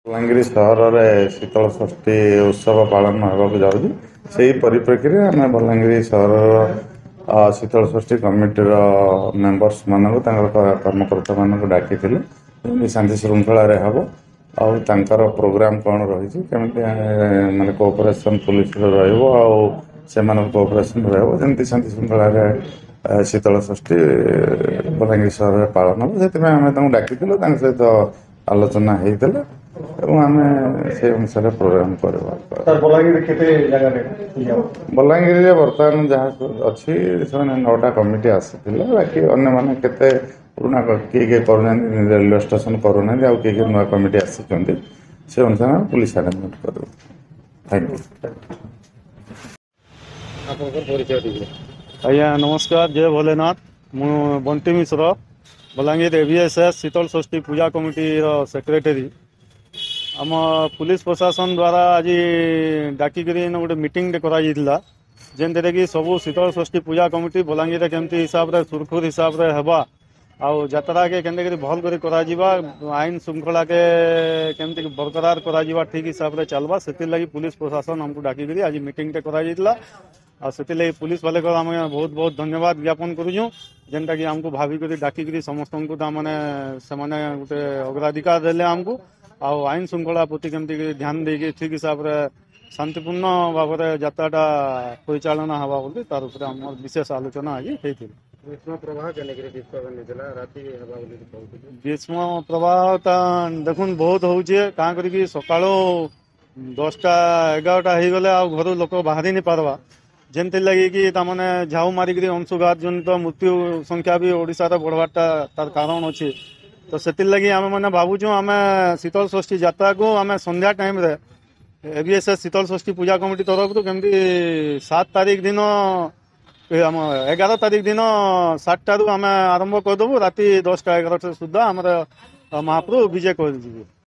ବଲାଙ୍ଗୀର ସହରରେ ଶୀତଳ ଷଷ୍ଠୀ ଉତ୍ସବ ପାଳନ ହେବାକୁ ଯାଉଛି। ସେହି ପରିପ୍ରେକ୍ଷୀରେ ଆମେ ବଲାଙ୍ଗୀର ସହରର ଶୀତଳ ଷଷ୍ଠୀ କମିଟିର ମେମ୍ବର୍ସମାନଙ୍କୁ ତାଙ୍କର କର୍ମକର୍ତ୍ତାମାନଙ୍କୁ ଡାକିଥିଲୁ। ଯେମିତି ଶାନ୍ତି ଶୃଙ୍ଖଳାରେ ହେବ ଆଉ ତାଙ୍କର ପ୍ରୋଗ୍ରାମ୍ କ'ଣ ରହିଛି, କେମିତି ମାନେ କୋଅପରେସନ୍ ପୁଲିସର ରହିବ ଆଉ ସେମାନଙ୍କ କୋଅପରେସନ୍ ରହିବ, ଯେମିତି ଶାନ୍ତି ଶୃଙ୍ଖଳାରେ ଶୀତଳ ଷଷ୍ଠୀ ବଲାଙ୍ଗୀର ସହରରେ ପାଳନ ହେବ। ସେଥିପାଇଁ ଆମେ ତାଙ୍କୁ ଡାକିଥିଲୁ, ତାଙ୍କ ସହିତ ଆଲୋଚନା ହେଇଥିଲା ଏବଂ ଆମେ ସେଇ ଅନୁସାରେ ପ୍ରୋଗ୍ରାମ୍ କରିବା। ବଲାଙ୍ଗୀରରେ ବର୍ତ୍ତମାନ ଯାହା ଅଛି, ସେମାନେ 9ଟା କମିଟି ଆସିଥିଲେ। ବାକି ଅନ୍ୟମାନେ କେତେ ପୁରୁଣା କିଏ କିଏ କରୁନାହାନ୍ତି, ରେଲୱେ ଷ୍ଟେସନ୍ କରୁନାହାନ୍ତି, ଆଉ କିଏ କିଏ ନୂଆ କମିଟି ଆସିଛନ୍ତି, ସେ ଅନୁସାରେ ଆମେ ପୁଲିସ ଆରେଞ୍ଜମେଣ୍ଟ କରିବୁ। Thank you. ଆଜ୍ଞା ନମସ୍କାର, ଜୟ ଭୋଲେନାଥ। ମୁଁ ବଣ୍ଟି ମିଶ୍ର, ବଲାଙ୍ଗୀର ଏଭିଏସ୍ଏସ୍ ଶୀତଳ ଷଷ୍ଠୀ ପୂଜା କମିଟିର ସେକ୍ରେଟାରୀ। ଆମ ପୁଲିସ ପ୍ରଶାସନ ଦ୍ୱାରା ଆଜି ଡାକିକିରି ଗୋଟେ ମିଟିଂଟେ କରାଯାଇଥିଲା, ଯେନ୍ଥିରେ କି ସବୁ ଶୀତଳ ଷଷ୍ଠୀ ପୂଜା କମିଟି ବଲାଙ୍ଗୀରରେ କେମିତି ହିସାବରେ ସୁରୁଖୁରୁ ହିସାବରେ ହେବା ଆଉ ଯାତ୍ରାକେ କେନ୍ତିକରି ଭଲ କରି କରାଯିବା, ଆଇନ ଶୃଙ୍ଖଳାକେ କେମିତି ବରକରାର କରାଯିବା, ଠିକ୍ ହିସାବରେ ଚାଲବା, ସେଥିର୍ଲାଗି ପୁଲିସ ପ୍ରଶାସନ ଆମକୁ ଡାକିକିରି ଆଜି ମିଟିଂଟେ କରାଯାଇଥିଲା। ଆଉ ସେଥିଲାଗି ପୁଲିସ ବାଲେକୁ ଆମେ ବହୁତ ବହୁତ ଧନ୍ୟବାଦ ଜ୍ଞାପନ କରୁଛୁଁ, ଯେନ୍ଟାକି ଆମକୁ ଭାବିକରି ଡାକିକିରି ସମସ୍ତଙ୍କୁ ତାମାନେ ସେମାନେ ଗୋଟେ ଅଗ୍ରାଧିକାର ଦେଲେ ଆମକୁ, ଆଉ ଆଇନ ଶୃଙ୍ଖଳା ପ୍ରତି କେମିତି ଧ୍ୟାନ ଦେଇକି ଠିକ୍ ହିସାବରେ ଶାନ୍ତିପୂର୍ଣ୍ଣ ଭାବରେ ଯାତ୍ରାଟା ପରିଚାଳନା ହେବା ବୋଲି ତାର ଉପରେ ଆମର ବିଶେଷ ଆଲୋଚନା ଆଜି ହେଇଥିଲା। ଗ୍ରୀଷ୍ମ ପ୍ରବାହ କେନେକିରି ହେଇଥିଲା ରାତି ହେବା ବୋଲି କହୁଥିଲେ। ଗ୍ରୀଷ୍ମ ପ୍ରବାହଟା ଦେଖୁନ୍ ବହୁତ ହଉଛେ, କାଁ କରିକି ସକାଳୁ 10ଟା 11ଟା ହେଇଗଲେ ଆଉ ଘରୁ ଲୋକ ବାହାରି ନି ପାରବା, ଯେନ୍ଥିର୍ ଲାଗି କି ତାମାନେ ଝାଉ ମାରିକିରି ଅଂଶୁଘାତ ଜନିତ ମୃତ୍ୟୁ ସଂଖ୍ୟା ବି ଓଡ଼ିଶାରେ ବଢ଼ବାରଟା ତାର କାରଣ ଅଛି। ତ ସେଥିର୍ଲାଗି ଆମେ ମାନେ ଭାବୁଛୁଁ ଆମେ ଶୀତଳ ଷଷ୍ଠୀ ଯାତ୍ରାକୁ ଆମେ ସନ୍ଧ୍ୟା ଟାଇମ୍ରେ ଏଭିଏସ୍ଏସ୍ ଶୀତଳ ଷଷ୍ଠୀ ପୂଜା କମିଟି ତରଫରୁ କେମିତି 7 ତାରିଖ ଦିନ ଆମ 11 ତାରିଖ ଦିନ 7ଟାରୁ ଆମେ ଆରମ୍ଭ କରିଦେବୁ, ରାତି 10ଟା 11ଟା ସୁଦ୍ଧା ଆମର ମହାପ୍ରଭୁ ବିଜେ କରିଯିବୁ।